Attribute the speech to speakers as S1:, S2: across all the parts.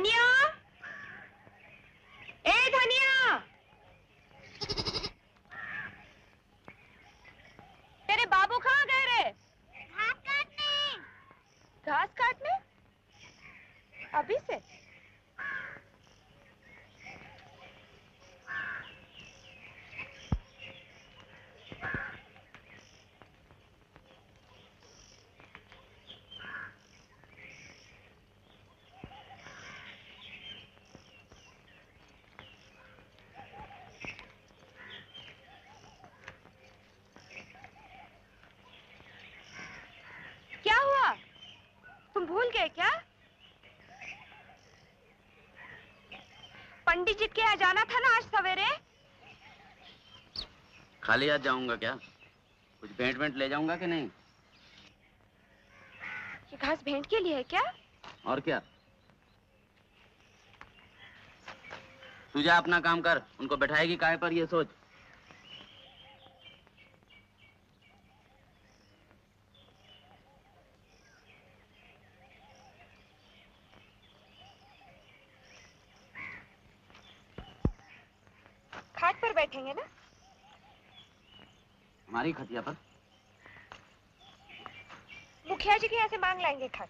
S1: धनिया, ए धनिया, तेरे बाबू कहाँ गए रे?
S2: घास काटने।
S1: घास काटने? अभी से? क्या हुआ? तुम भूल गए क्या? पंडित जी के यहाँ जाना था ना आज सवेरे?
S3: खाली हाथ जाऊंगा क्या? कुछ भेंट वेंट ले जाऊंगा कि नहीं?
S1: ये घास भेंट के लिए है क्या?
S3: और क्या? तू जा अपना काम कर, उनको बैठाएगी काहे पर ये सोच।
S1: खाट पर बैठेंगे ना?
S3: हमारी खटिया पर?
S1: मुखिया जी के यहाँ से मांग लाएंगे खाट।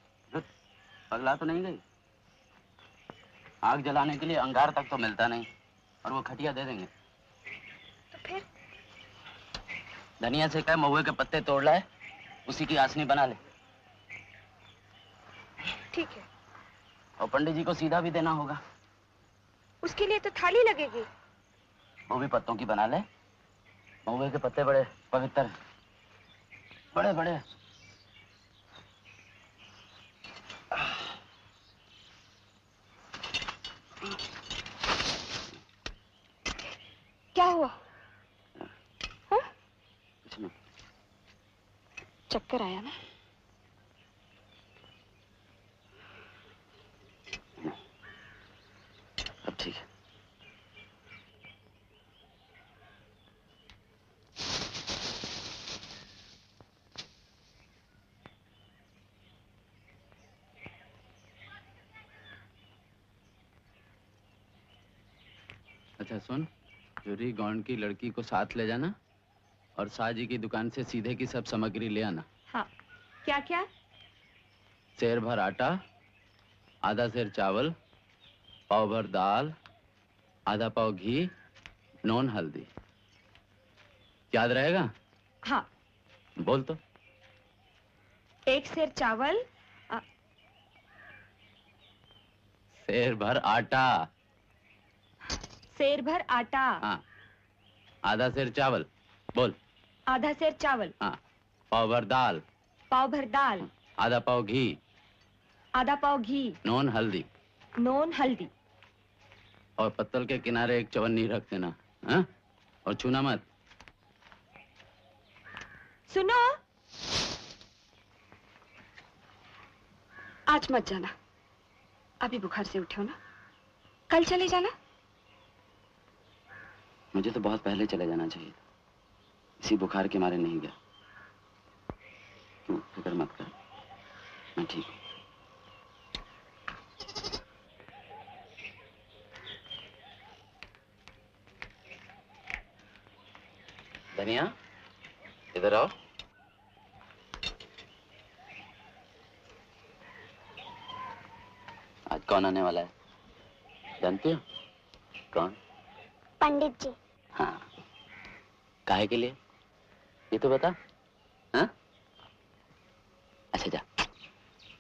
S3: पगला तो नहीं गई? आग जलाने के लिए अंगार तक तो मिलता नहीं और वो खटिया दे देंगे।
S1: तो फिर?
S3: धनिया से कह महुए के पत्ते तोड़ लाए, उसी की आसनी बना ले।
S1: ठीक है।
S3: और पंडित जी को सीधा भी देना होगा।
S1: उसके लिए तो थाली लगेगी।
S3: वो भी पत्तों की बना ले। महुए के पत्ते बड़े पवित्र हैं, बड़े बड़े।
S1: क्या हुआ? हाँ?
S3: कुछ नहीं।
S1: चक्कर आया ना?
S3: अब ठीक है। अच्छा सुन, चोरी गौंड की लड़की को साथ ले जाना और साजी की दुकान से सीधे की सब सामग्री ले आना।
S1: हाँ। क्या क्या?
S3: सेर भर आटा, आधा सेर चावल, पाव भर दाल, आधा पाव घी, नॉन हल्दी। याद रहेगा?
S1: हाँ।
S3: बोल तो।
S1: 1 सेर चावल,
S3: सेर भर आटा।
S1: सेर भर आटा।
S3: हाँ। आधा सेर चावल। बोल।
S1: आधा सेर चावल।
S3: हाँ। पाव भर दाल।
S1: पाव भर दाल।
S3: आधा पाव घी।
S1: आधा पाव घी।
S3: नॉन हल्दी।
S1: नॉन हल्दी।
S3: और पत्तल के किनारे एक चवन्नी रख देना, हाँ? और छूना मत।
S1: सुनो, आज मत जाना, अभी बुखार से उठे हो ना, कल चले जाना।
S3: मुझे तो बहुत पहले चले जाना चाहिए था, इसी बुखार के मारे नहीं गया। तू फिक्र मत कर, मैं ठीक हूँ। धनिया, इधर आओ। आज कौन आने वाला है जानती हो? कौन?
S2: पंडित जी।
S3: हाँ। काहे के लिए ये तो बता। हाँ? अच्छा जा,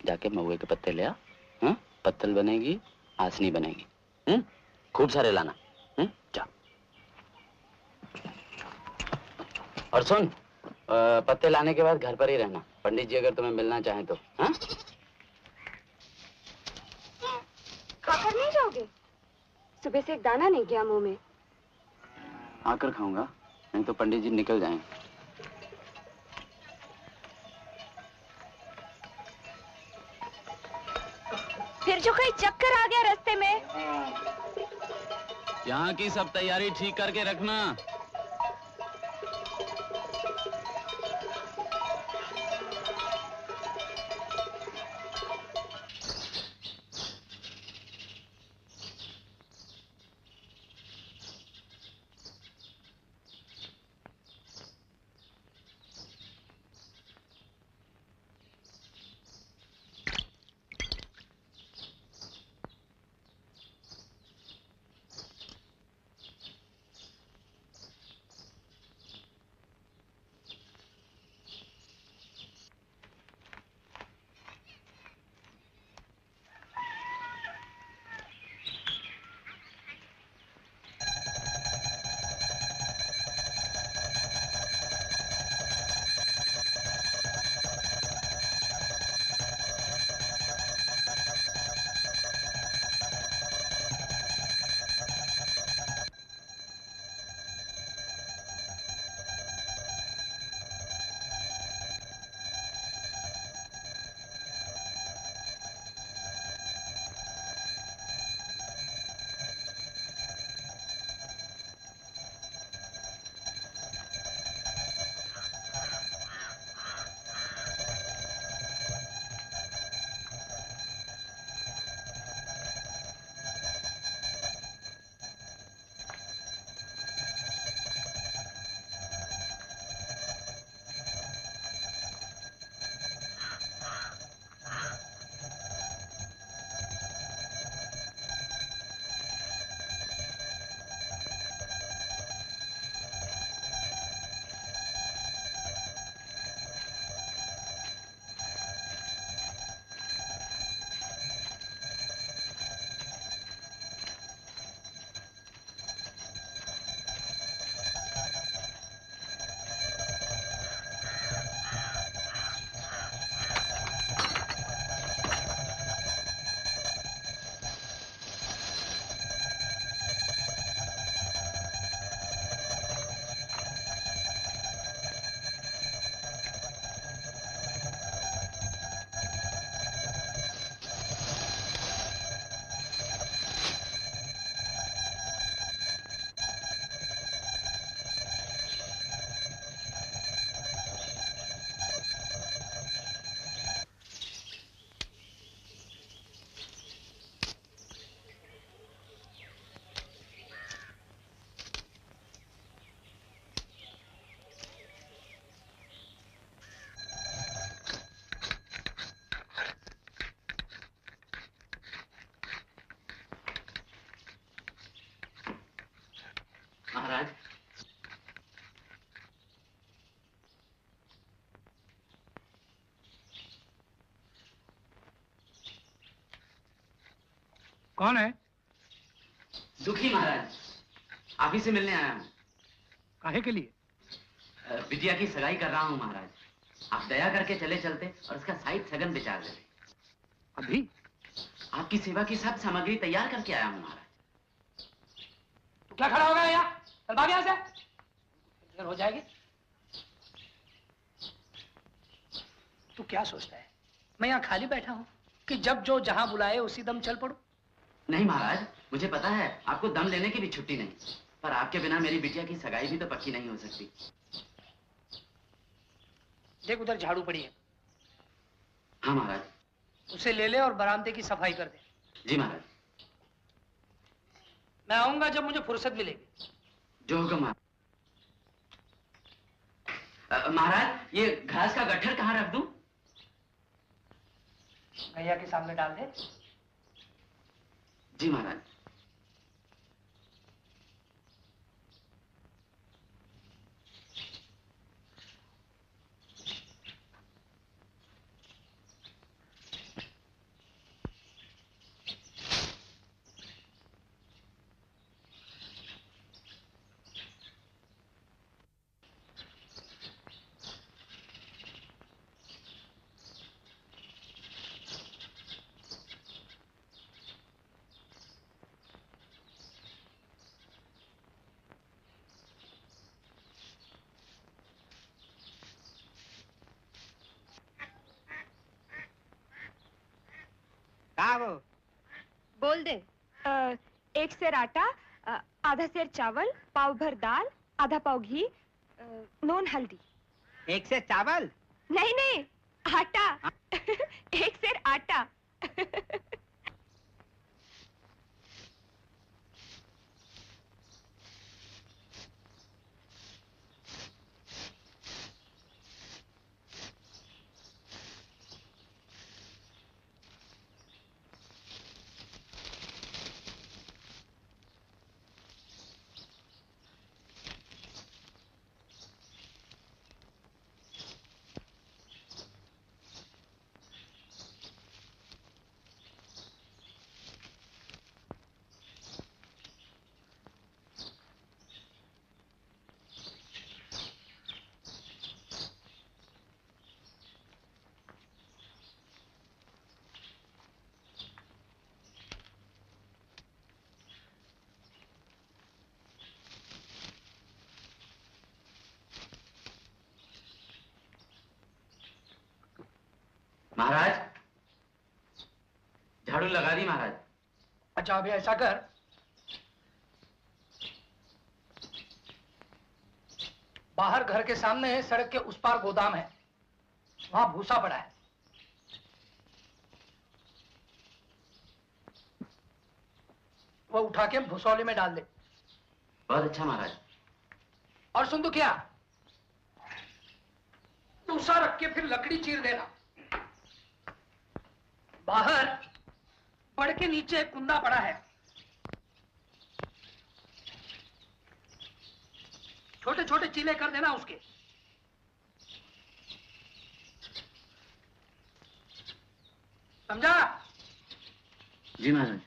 S3: जाके महुए के पत्ते ले आ। हाँ? पत्तल बनेगी, आसनी बनेगी। खूब सारे लाना। जा। और सुन, पत्ते लाने के बाद घर पर ही रहना। पंडित जी अगर तुम्हें मिलना चाहें तो। हाँ?
S1: खाकर नहीं जाओगे? सुबह से एक दाना नहीं गया मुंह में।
S3: आकर खाऊंगा, नहीं तो पंडित जी निकल जाएंगे।
S1: फिर जो कहीं चक्कर आ गया रास्ते में।
S3: यहाँ की सब तैयारी ठीक करके रखना।
S4: कौन है?
S3: दुखी महाराज, आप ही से मिलने आया हूँ।
S4: काहे के लिए?
S3: बिटिया की सगाई कर रहा हूँ महाराज। आप दया करके चले चलते और उसका साइड सगन विचार देते।
S4: अभी?
S3: आपकी सेवा की सब सामग्री तैयार करके आया हूँ महाराज।
S4: तू क्या खड़ा हो गया यहाँ? चल भाग यहाँ से। देर हो जाएगी। तू क्या सोचता है मैं यहाँ खाली बैठा हूँ कि जब जो जहां बुलाए उसी दम चल पड़ो?
S3: नहीं महाराज, मुझे पता है आपको दम लेने की भी छुट्टी नहीं, पर आपके बिना मेरी बिटिया की सगाई भी तो पक्की नहीं हो सकती।
S4: देख उधर झाड़ू पड़ी है।
S3: हाँ महाराज।
S4: उसे ले ले और बरामदे की सफाई कर दे।
S3: जी महाराज।
S4: मैं आऊंगा जब मुझे फुर्सत मिलेगी।
S3: जो हुक्म महाराज। महाराज, ये घास का गट्ठर कहाँ रख दूं?
S4: गैया के सामने डाल दे।
S3: जी महाराज।
S1: बोल दे। एक सेर आटा, आधा सेर चावल, पाव भर दाल, आधा पाव घी, नून हल्दी।
S5: एक से चावल?
S1: नहीं नहीं, आटा। एक सेर आटा। महाराज, झाड़ू लगा दी महाराज।
S4: अच्छा अभी ऐसा कर, बाहर घर के सामने सड़क के उस पार गोदाम है, वहां भूसा पड़ा है। वो उठा के भूसौले में डाल दे।
S3: बहुत अच्छा महाराज।
S4: और सुन तो क्या, भूसा रख के फिर लकड़ी चीर देना। बाहर बड़ के नीचे एक कुंदा पड़ा है, छोटे छोटे चीले कर देना उसके। समझा?
S3: जी महाराज।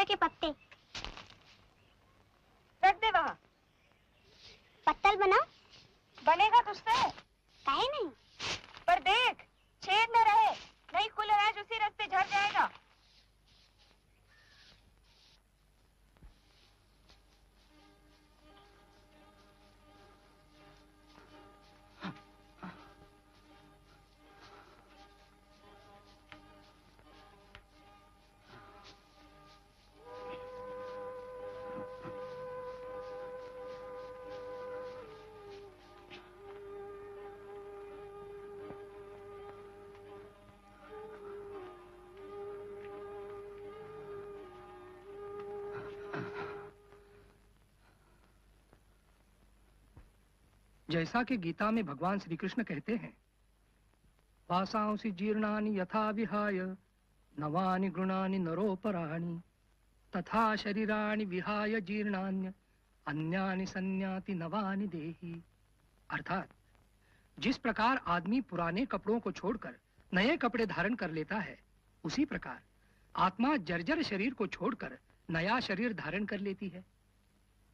S2: महुए के पत्ते।
S1: रख दे वहाँ।
S2: पत्तल बनाओ।
S1: बनेगा तुझसे?
S2: काहे नहीं?
S1: पर देख, छेद न रहे, नहीं खुले अनाज उसी रास्ते झड़ जाएगा।
S4: जैसा कि गीता में भगवान श्री कृष्ण कहते हैं, वासांसि जीर्णानि यथा विहाय नवानि गृणानि नरोपराणि तथा शरीराणि विहाय जीर्णान्य अन्यानि संयाति नवानि देहि। अर्थात जिस प्रकार आदमी पुराने कपड़ों को छोड़कर नए कपड़े धारण कर लेता है, उसी प्रकार आत्मा जर्जर शरीर को छोड़कर नया शरीर धारण कर लेती है।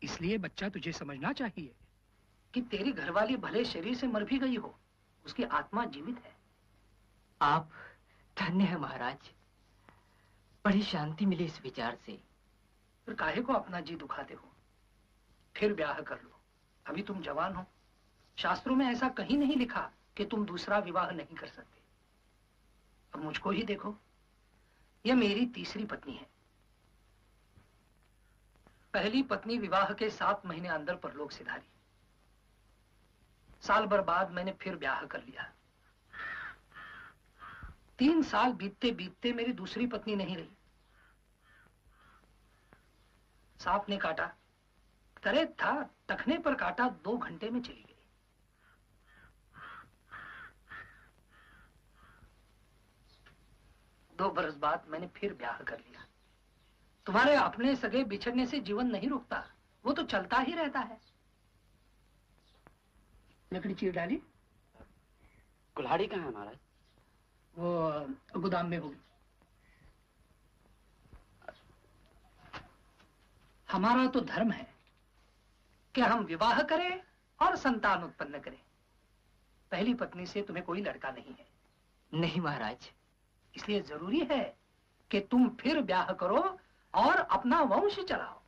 S4: इसलिए बच्चा, तुझे समझना चाहिए कि तेरी घरवाली भले शरीर से मर भी गई हो, उसकी आत्मा जीवित है।
S5: आप धन्य है महाराज, बड़ी शांति मिली इस विचार से।
S4: फिर काहे को अपना जी दुखाते हो? फिर ब्याह कर लो, अभी तुम जवान हो। शास्त्रों में ऐसा कहीं नहीं लिखा कि तुम दूसरा विवाह नहीं कर सकते। अब मुझको ही देखो, यह मेरी तीसरी पत्नी है। पहली पत्नी विवाह के 7 महीने अंदर परलोक सिधारी। साल भर बाद मैंने फिर ब्याह कर लिया। 3 साल बीतते बीतते मेरी दूसरी पत्नी नहीं रही। सांप ने काटा, करे था टखने पर काटा, 2 घंटे में चली गई। दो बरस बाद मैंने फिर ब्याह कर लिया। तुम्हारे अपने सगे बिछड़ने से जीवन नहीं रुकता, वो तो चलता ही रहता है। लकड़ी चीर डाली?
S3: कुल्हाड़ी कहाँ है महाराज?
S4: वो गोदाम में होगी। हमारा तो धर्म है कि हम विवाह करें और संतान उत्पन्न करें। पहली पत्नी से तुम्हें कोई लड़का नहीं है।
S5: नहीं महाराज।
S4: इसलिए जरूरी है कि तुम फिर ब्याह करो और अपना वंश चलाओ।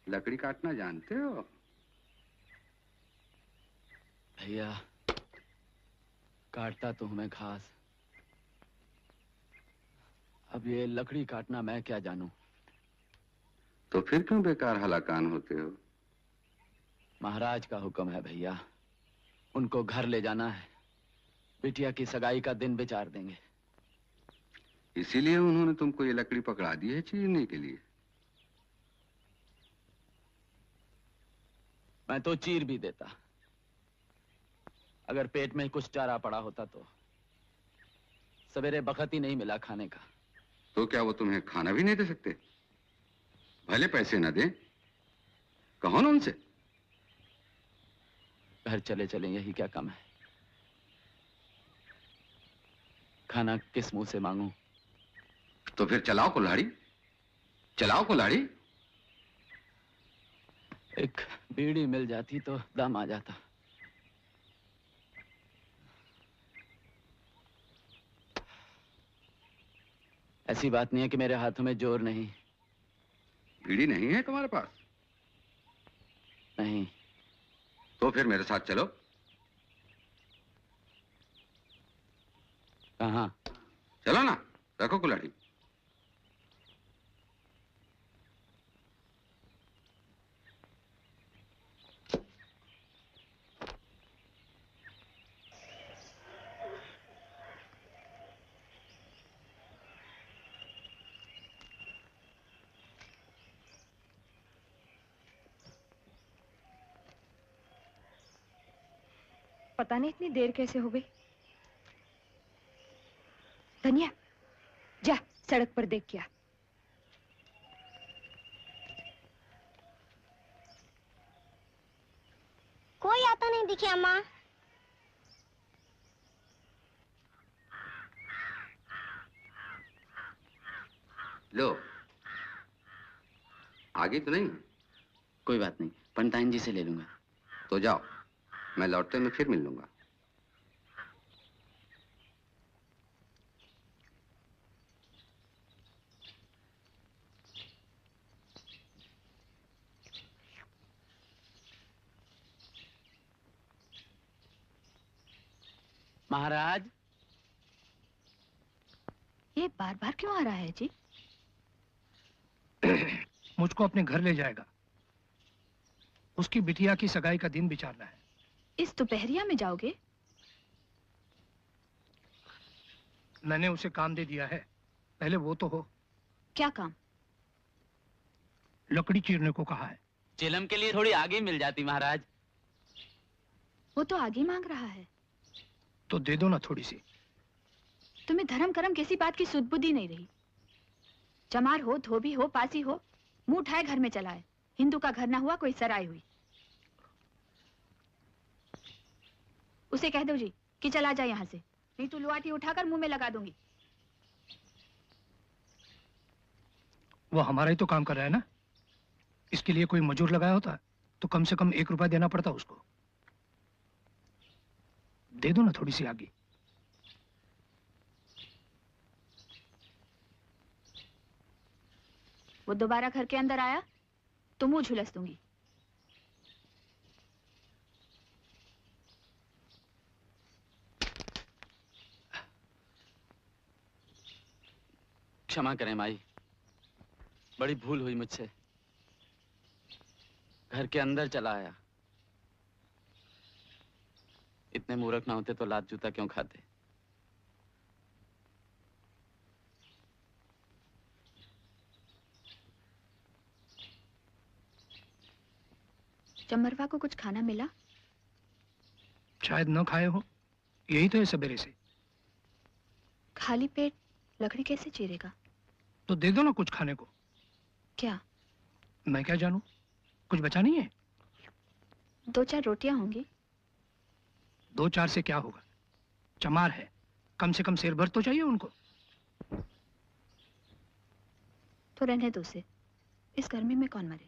S6: लकड़ी काटना जानते हो?
S3: भैया, काटता तो हूं मैं घास। अब ये लकड़ी काटना मैं क्या जानूं?
S6: तो फिर क्यों बेकार हलाकान होते हो?
S3: महाराज का हुक्म है भैया। उनको घर ले जाना है। बिटिया की सगाई का दिन विचार देंगे।
S6: इसीलिए उन्होंने तुमको ये लकड़ी पकड़ा दी है चीरने के लिए।
S3: मैं तो चीर भी देता, अगर पेट में कुछ चारा पड़ा होता तो। सवेरे बखत ही नहीं मिला खाने का।
S6: तो क्या वो तुम्हें खाना भी नहीं दे सकते? भले पैसे न दें, कहो ना उनसे।
S3: घर चले चले यही क्या कम है? खाना किस मुंह से मांगूं?
S6: तो फिर चलाओ कुल्हाड़ी, चलाओ कुल्हाड़ी।
S3: एक बीड़ी मिल जाती तो दम आ जाता। ऐसी बात नहीं है कि मेरे हाथों में जोर नहीं।
S6: बीड़ी नहीं है तुम्हारे पास?
S3: नहीं।
S6: तो फिर मेरे साथ चलो।
S3: कहाँ?
S6: चलो ना, रखो कुल्हाड़ी।
S1: पता नहीं इतनी देर कैसे हो गई। धनिया, जा सड़क पर देख क्या।
S2: कोई आता नहीं दिखे अम्मा।
S6: लो, आगे तो नहीं?
S3: कोई बात नहीं, पंताइन जी से ले लूंगा।
S6: तो जाओ, मैं लौटते में फिर मिल लूंगा।
S3: महाराज,
S1: ये बार बार क्यों आ रहा है जी?
S4: मुझको अपने घर ले जाएगा। उसकी बिटिया की सगाई का दिन विचारना है।
S1: इस दोपहरिया में जाओगे?
S4: मैंने उसे काम दे दिया है, पहले वो तो हो।
S1: क्या काम?
S4: लकड़ी चीरने को कहा है।
S3: चिलम के लिए थोड़ी आगे मिल जाती महाराज।
S1: वो तो आगे मांग रहा है।
S4: तो दे दो ना थोड़ी सी।
S1: तुम्हें धर्म कर्म किसी बात की सुध बुद्धि नहीं रही। चमार हो, धोबी हो, पासी हो, मुंह उठाए घर में चलाए। हिंदू का घर ना हुआ कोई सराय हुई। उसे कह दो जी कि चला जाए यहाँ से, नहीं तो लुआटी उठाकर मुंह में लगा दूंगी।
S4: वो हमारा ही तो काम कर रहा है ना। इसके लिए कोई मजूर लगाया होता तो कम से कम 1 रुपया देना पड़ता उसको। दे दो ना थोड़ी सी आगे।
S1: वो दोबारा घर के अंदर आया तो मुंह झुलस दूंगी।
S3: क्षमा करें माई, बड़ी भूल हुई मुझसे। घर के अंदर चला आया। इतने मूर्ख ना होते तो लात जूता क्यों खाते।
S1: चमरवा को कुछ खाना मिला?
S4: शायद न खाए हो, यही तो है सवेरे से।
S1: खाली पेट लकड़ी कैसे चीरेगा?
S4: तो दे दो ना कुछ खाने को।
S1: क्या?
S4: मैं क्या जानूं, कुछ बचा नहीं है?
S1: 2-4 रोटियां होंगी।
S4: 2-4 से क्या होगा, चमार है, कम से कम शेर भर तो चाहिए उनको।
S1: तो रहने दो उसे, इस गर्मी में कौन मरे।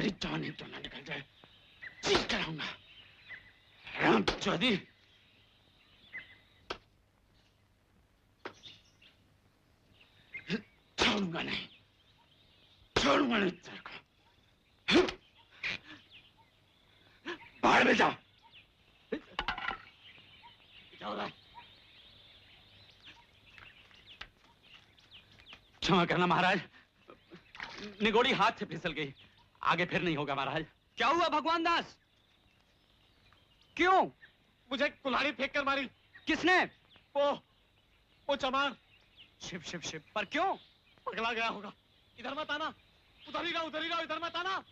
S6: मेरी जान ही क्यों ना निकल जाए, चीख कराऊंगा। राम चौधरी, छोड़ूंगा नहीं, छोड़ूंगा नहीं तेरे को। बाहर में जाओ। जाओ। क्षमा करना महाराज, निगोड़ी हाथ से फिसल गई, आगे फिर नहीं होगा महाराज।
S7: क्या हुआ भगवान दास? क्यों?
S8: मुझे कुल्हाड़ी फेंक कर मारी।
S7: किसने?
S8: वो चमार।
S7: शिव शिव शिव, पर क्यों?
S8: पगला गया होगा। इधर मत आना, उधर ही रहो, इधर मत आना।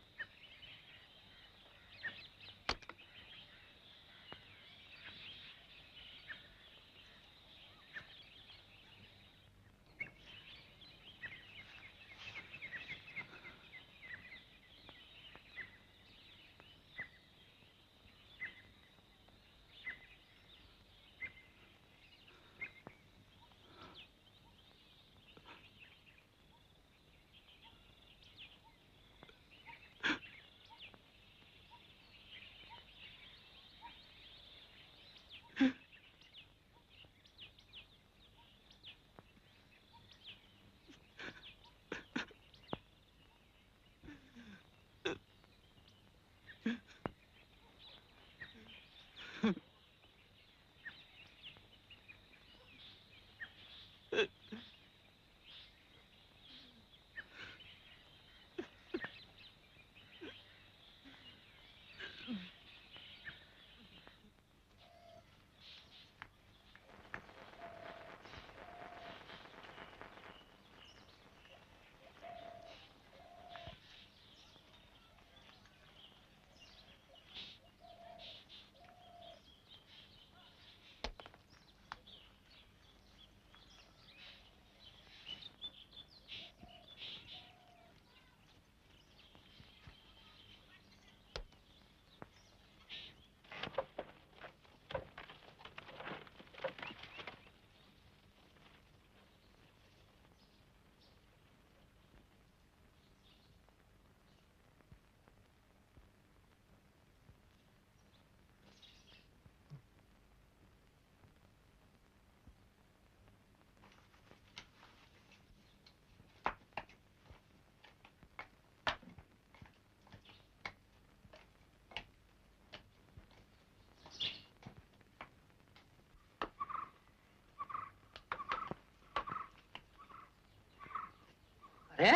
S4: अरे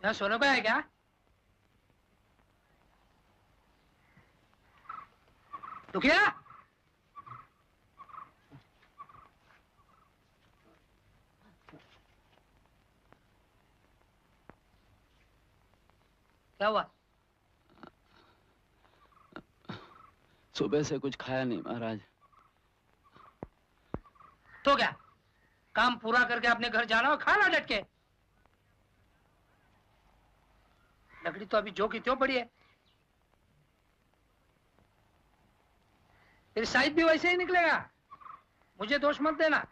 S4: यहाँ सोने को है क्या? दुखिया, क्या हुआ?
S3: सुबह से कुछ खाया नहीं महाराज।
S4: तो क्या, काम पूरा करके अपने घर जाना और खाना डट के। लकड़ी तो अभी जो की त्यों पड़ी है, तेरी साइज भी वैसे ही निकलेगा। मुझे दोष मत देना।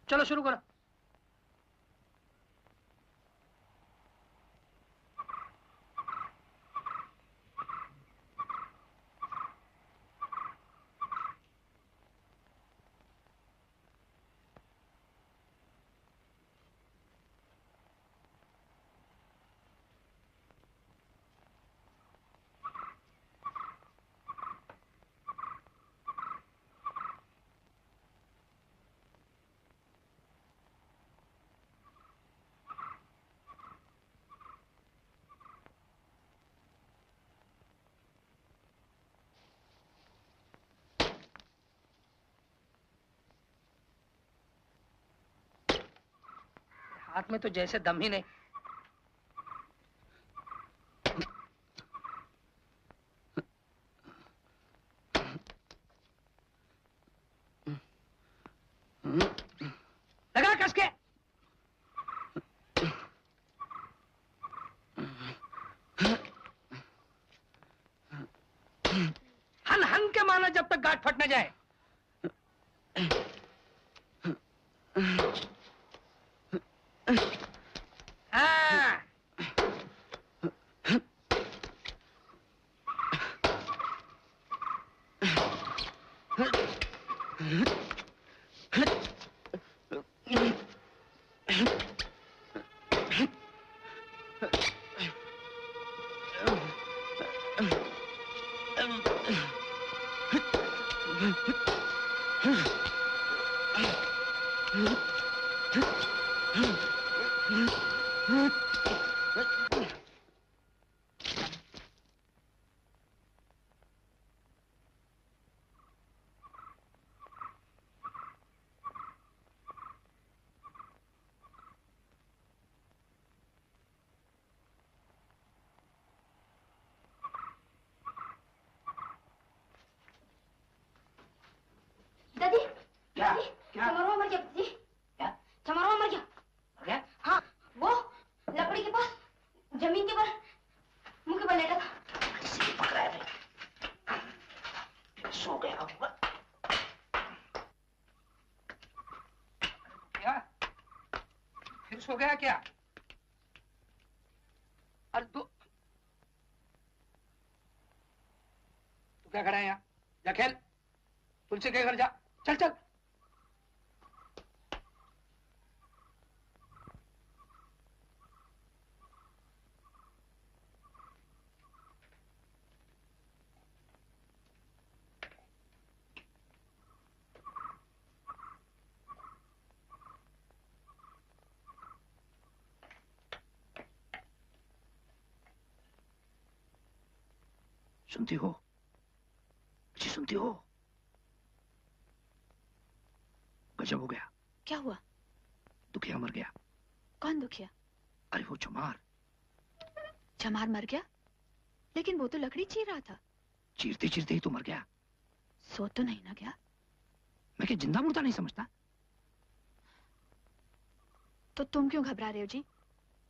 S4: चलो शुरू करो। हाथ में तो जैसे दम ही नहीं। लगा कस के। हन हन के माना जब तक गांठ फट न जाए। हाँ।
S2: दादी
S5: क्या
S2: दादी,
S5: क्या
S2: चमरवा मर गया जी।
S5: क्या
S2: चमरवा मर गया।
S5: क्या
S2: हाँ, वो लकड़ी के पास जमीन के पर मुंह के बल लेटा था।
S5: किसी को पकड़ा है भाई, सो गया होगा।
S4: क्या फिर सो गया क्या? अरे तू क्या खड़ा है यहाँ? जा खेल, तुलसी के घर जा, चल चल। सुनती हो? जी सुनती हो? गजब हो गया।
S1: क्या हुआ?
S4: दुखिया मर गया।
S1: कौन दुखिया?
S4: अरे वो चमार।
S1: चमार मर गया? लेकिन वो तो लकड़ी चीर रहा था।
S4: चीरते चीरते ही तो मर गया।
S1: सो तो नहीं ना गया?
S4: मैं क्या जिंदा मुर्दा नहीं समझता?
S1: तो तुम क्यों घबरा रहे हो जी?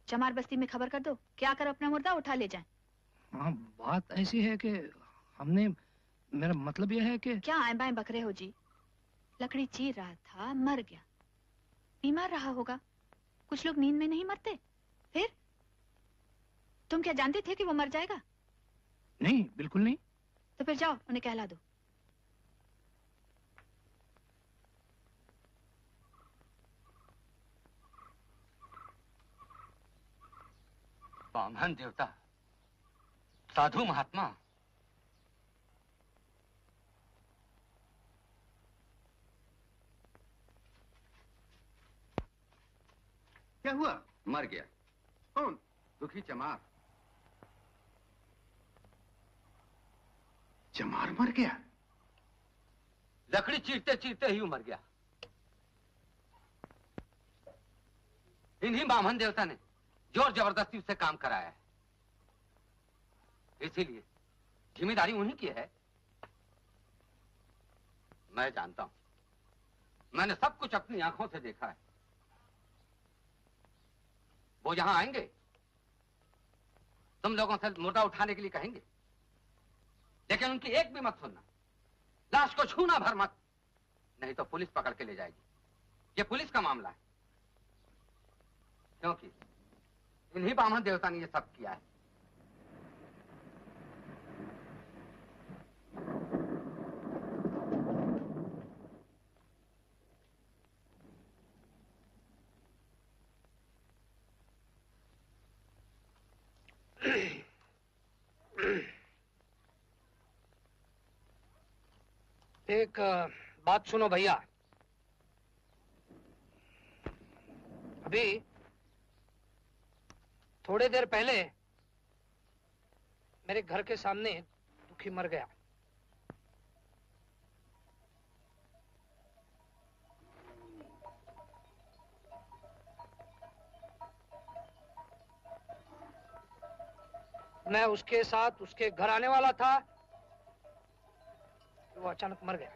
S1: चमार बस्ती में खबर कर दो, क्या कर अपना मुर्दा उठा ले जाएं।
S4: हाँ, बात ऐसी है कि हमने, मेरा मतलब यह है कि
S1: क्या आए बाएं बकरे हो जी? लकड़ी चीर रहा था, मर गया। बीमार रहा होगा। कुछ लोग नींद में नहीं मरते। फिर तुम क्या जानते थे कि वो मर जाएगा?
S4: नहीं, बिल्कुल नहीं।
S1: तो फिर जाओ उन्हें कहला दो।
S6: बामन देवता, साधु महात्मा, क्या हुआ? मर गया। कौन? दुखी चमार। चमार मर गया? लकड़ी चीरते चीरते ही मर गया। इन्हीं बामन देवता ने जोर जबरदस्ती उससे काम कराया है। इसीलिए जिम्मेदारी उन्हीं की है। मैं जानता हूं, मैंने सब कुछ अपनी आंखों से देखा है। वो यहां आएंगे, तुम लोगों से मुर्दा उठाने के लिए कहेंगे, लेकिन उनकी एक भी मत सुनना। लाश को छूना भर मत, नहीं तो पुलिस पकड़ के ले जाएगी। ये पुलिस का मामला है, क्योंकि इन्हीं बामन देवता ने ये सब किया है।
S4: एक बात सुनो भैया। अभी थोड़ी देर पहले मेरे घर के सामने दुखी मर गया। मैं उसके साथ उसके घर आने वाला था, वो अचानक मर गया।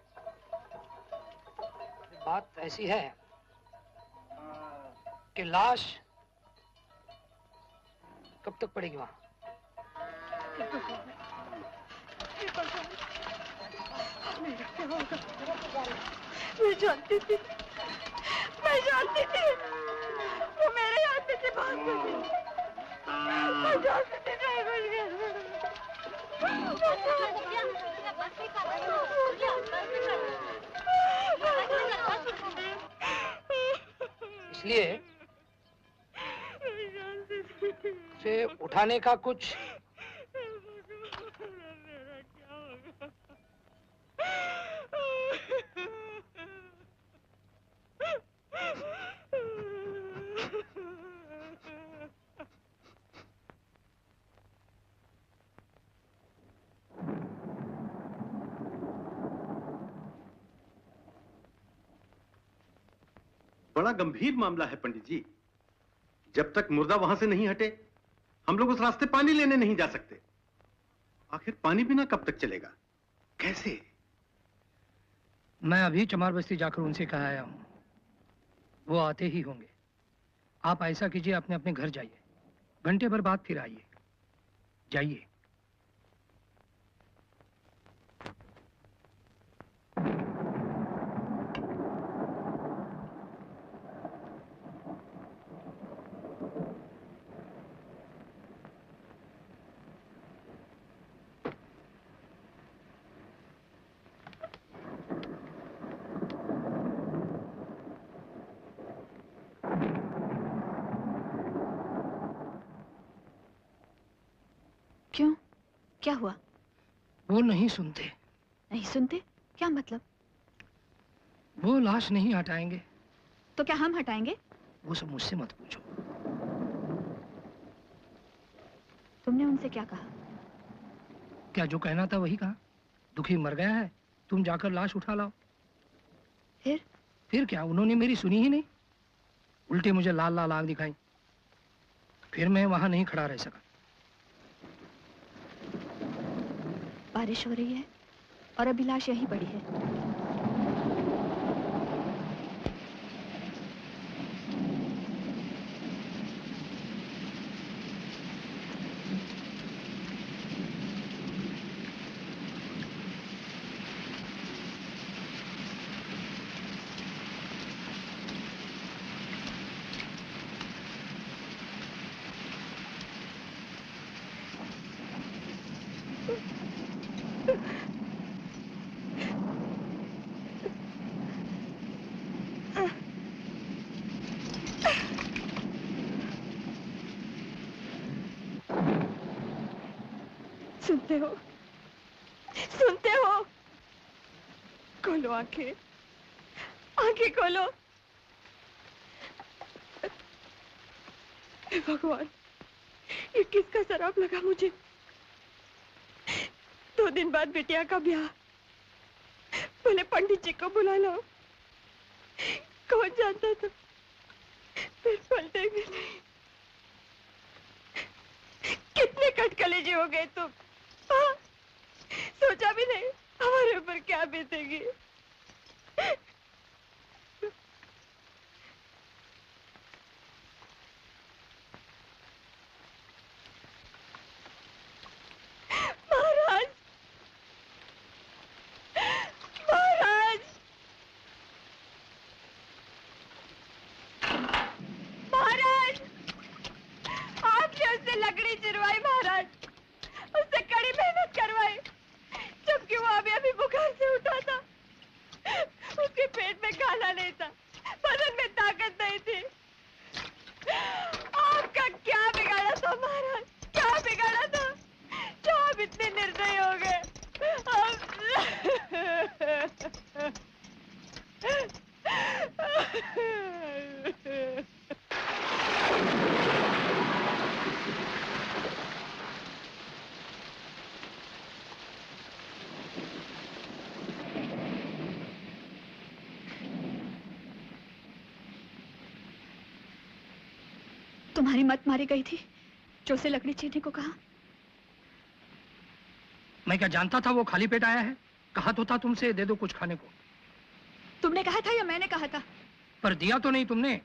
S4: बात ऐसी है कि लाश कब तक पड़ेगी वहां?
S1: मेरा क्या होगा? मैं जानती थी वो मेरे हाथ से भाग गई। मैं जानती थी
S4: इसलिए से उठाने का कुछ
S9: बड़ा गंभीर मामला है पंडित जी। जब तक मुर्दा वहां से नहीं हटे हम लोग उस रास्ते पानी लेने नहीं जा सकते। आखिर पानी बिना कब तक चलेगा? कैसे?
S4: मैं अभी चमार बस्ती जाकर उनसे कह आया हूं, वो आते ही होंगे। आप ऐसा कीजिए, अपने अपने घर जाइए, घंटे भर बाद फिर आइए। जाइए।
S1: क्यों? क्या हुआ?
S4: वो नहीं सुनते।
S1: नहीं सुनते? क्या मतलब?
S4: वो लाश नहीं हटाएंगे।
S1: तो क्या हम हटाएंगे?
S4: वो सब मुझसे मत पूछो।
S1: तुमने उनसे क्या कहा?
S4: क्या जो कहना था वही कहा। दुखी मर गया है, तुम जाकर लाश उठा लाओ। फिर क्या, उन्होंने मेरी सुनी ही नहीं, उल्टे मुझे लाल लाल आग दिखाई। फिर मैं वहां नहीं खड़ा रह सका।
S1: बारिश हो रही है और अभी लाश यहीं पड़ी है। सुनते हो? सुनते हो? खोलो आंखें, आंखें खोलो। हे भगवान, ये किसका शराब लगा मुझे? 2 दिन बाद बिटिया का ब्याह, बोले पंडित जी को बुला लो। कौन जानता था फिर पलटेंगे नहीं। कितने कटकलेजे हो गए तुम। हाँ? सोचा भी नहीं हमारे ऊपर क्या बीतेगी। महाराज, महाराज, महाराज, आपने उससे लकड़ी चिरवाई महाराज, उससे कड़ी मेहनत करवाई, जबकि वो अभी बुखार से उठा था। उसके पेट में खाना नहीं था, बदन में ताकत नहीं थी। आपका क्या बिगाड़ा था महाराज? क्या बिगाड़ा था जो आप इतने निर्दयी हो गए? तुम्हारी मत मारी गई थी जो उसे लकड़ी चीरने को कहा।
S4: मैं क्या जानता था वो खाली पेट आया है? कहा तो था तुमसे दे दो कुछ खाने को।
S1: तुमने कहा था या मैंने कहा था?
S4: पर दिया तो नहीं तुमने।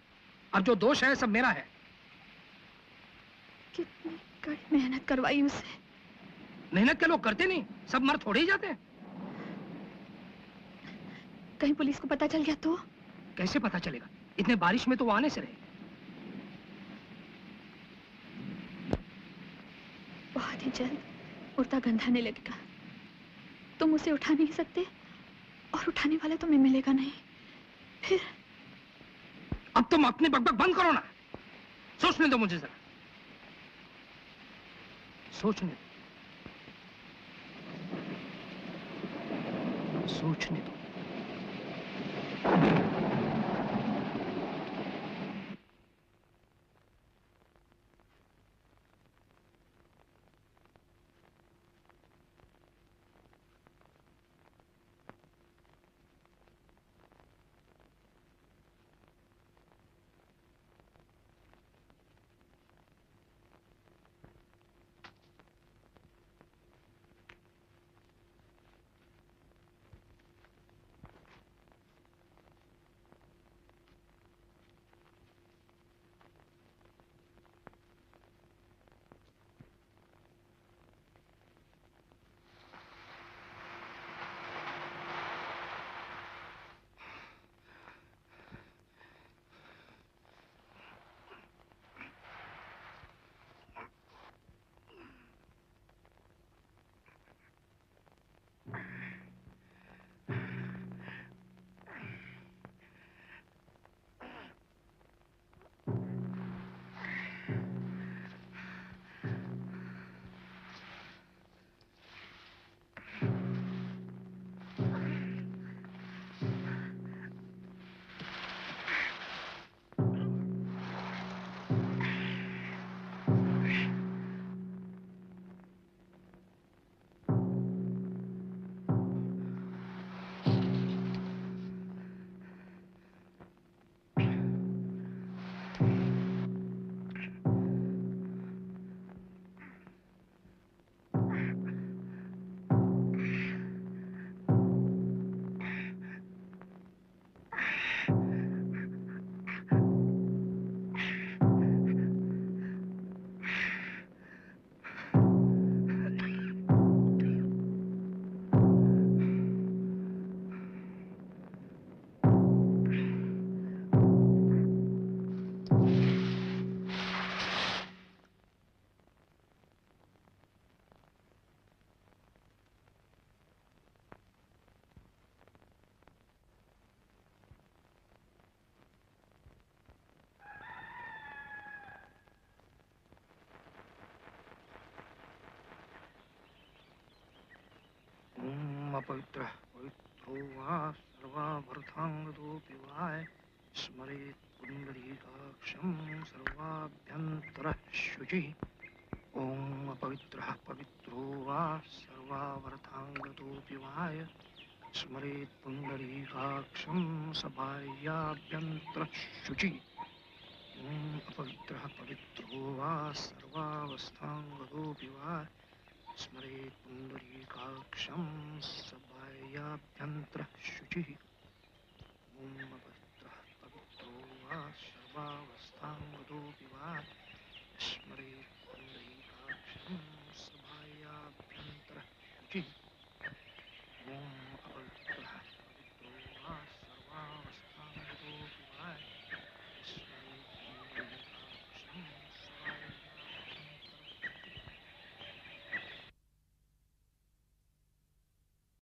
S4: अब जो दोष है सब मेरा है।
S1: कितनी कड़ी मेहनत करवाई उसे।
S4: मेहनत के लोग करते नहीं, सब मर थोड़े ही जाते हैं।
S1: कहीं पुलिस को पता चल गया तो?
S4: कैसे पता चलेगा? इतने बारिश में तो वो आने से रहे।
S1: बहुत ही जल्द मुर्दा गंधाने लगेगा। तुम उसे उठा नहीं सकते और उठाने वाला तुम्हें मिलेगा नहीं। फिर
S4: अब तुम अपनी बकबक बंद करो ना। सोचने दो मुझे जरा, सोचने दो, सोचने दो। अपवित्र पवित्रो वा सर्वाभर्थांगदोऽपि वा स्मरेत् पुण्डरीकाक्षं सर्वाभ्यन्तरः शुचिः। ॐ अपवित्रः पवित्रो वा सर्वाभर्थांगदोऽपि वा स्मरेत् पुण्डरीकाक्षं सबाह्याभ्यन्तरः शुचिः। ॐ अपवित्रः पवित्रो वा सर्वावस्थांगदोऽपि वा स्मरेत् पुण्डरीकाक्षं सबाह्याभ्यन्तरः शुचिः।